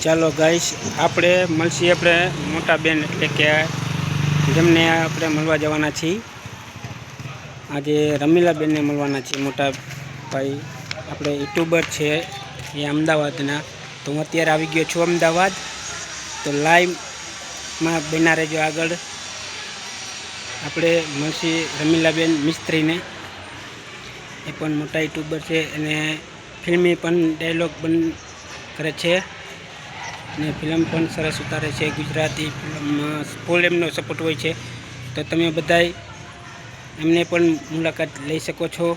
ચાલો ગાઈસ, આપણે મળશી આપણે મોટા બેન એટલે કે જેમને આપણે મળવા જવાના છીએ. આજે રમીલાબેનને મળવાના છીએ. મોટા ભાઈ આપણે યુટ્યુબર છે એ અમદાવાદના. તો હું અત્યારે આવી ગયો છું અમદાવાદ. તો લાઈવમાં બના રહેજો આગળ. આપણે મળશી રમીલાબેન મિસ્ત્રીને. એ પણ મોટા યુટ્યુબર છે અને ફિલ્મી પણ ડાયલોગ કરે છે ને ફિલ્મ પણ સરસ ઉતારે છે. ગુજરાતી ફિલ્મમાં ફૂલ એમનો સપોર્ટ હોય છે. તો તમે બધાય એમને પણ મુલાકાત લઈ શકો છો.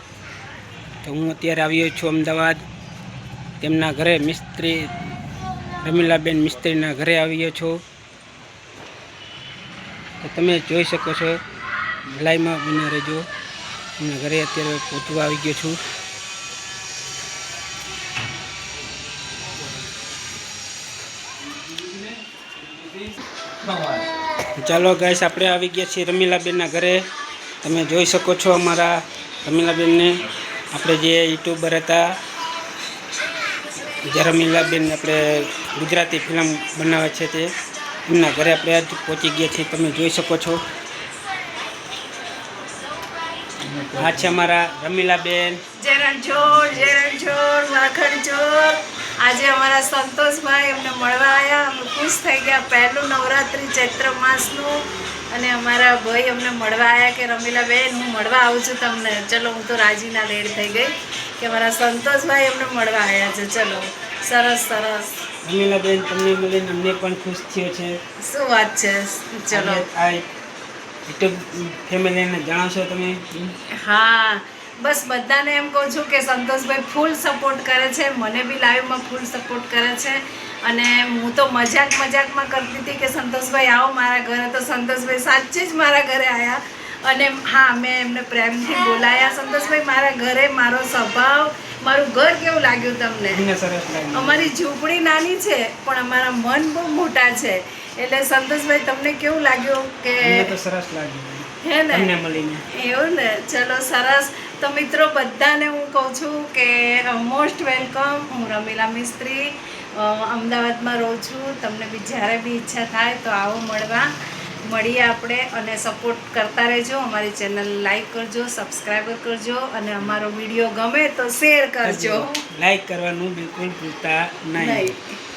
તો હું અત્યારે આવ્યો છું અમદાવાદ. તેમના ઘરે મિસ્ત્રી રમીલાબેન મિસ્ત્રીના ઘરે આવ્યો છું. તો તમે જોઈ શકો છો. લાઈવમાં બના રહેજો. એમના ઘરે અત્યારે પહોંચવા આવી ગયો છું. ચાલો ગાઈસ, આપણે આવી ગયા છીએ રમીલાબેનના ઘરે. તમે જોઈ શકો છો અમારા રમીલાબેનને. આપણે જે યુટ્યુબર હતા જે રમીલાબેન આપણે ગુજરાતી ફિલ્મ બનાવે છે તે એમના ઘરે આપણે આજ પહોંચી ગયા છીએ. તમે જોઈ શકો છો. આ છે અમારા રમીલાબેન. આજે અમારા સંતોષભાઈ એમને મળવા આવ્યા. અમે ખુશ થઈ ગયા. પહેલું નવરાત્રિ ચૈત્ર માસનું અને અમારા ભાઈ અમને મળવા આવ્યા કે રમીલાબેન હું મળવા આવું છું તમને. ચલો, હું તો રાજીના લેર થઈ ગઈ કે મારા સંતોષભાઈ એમને મળવા આવ્યા છે. ચલો, સરસ સરસ. રમીલાબેન, તમને મળીને અમને પણ ખુશ થયો છે. શું વાત છે. ચલો, આ યુટ્યુબ ફેમિલીને જણાવશો તમે? હા, બસ બધાને એમ કહું છું કે સંતોષભાઈ ફૂલ સપોર્ટ કરે છે. મને બી લાઈવમાં ફૂલ સપોર્ટ કરે છે. અને હું તો મજાકમાં કરતી હતી કે સંતોષભાઈ આવો મારા ઘરે. તો સંતોષભાઈ સાચે જ મારા ઘરે આવ્યા. અને હા, મેં એમને પ્રેમથી બોલાયા. સંતોષભાઈ, મારા ઘરે મારો સ્વભાવ, મારું ઘર કેવું લાગ્યું તમને? સરસ લાગ્યું. અમારી ઝૂંપડી નાની છે પણ અમારા મન બહુ મોટા છે. એટલે સંતોષભાઈ, તમને કેવું લાગ્યું? કે તો સરસ લાગ્યું હે ને? તમને મળીને એવું ને? ચલો, સરસ. તો મિત્રો, બધાને હું કહું છું કે મોસ્ટ વેલકમ. હું રમીલા મિસ્ત્રી અમદાવાદમાં રહું છું. તમને બી જ્યારે બી ઈચ્છા થાય તો આવો મળીએ આપણે. અને સપોર્ટ કરતા રહેજો. અમારી ચેનલ લાઈક કરજો, સબસ્ક્રાઈબર કરજો અને અમારો વિડીયો ગમે તો શેર કરજો. લાઈક કરવાનું બિલકુલ ભૂલતા નહીં.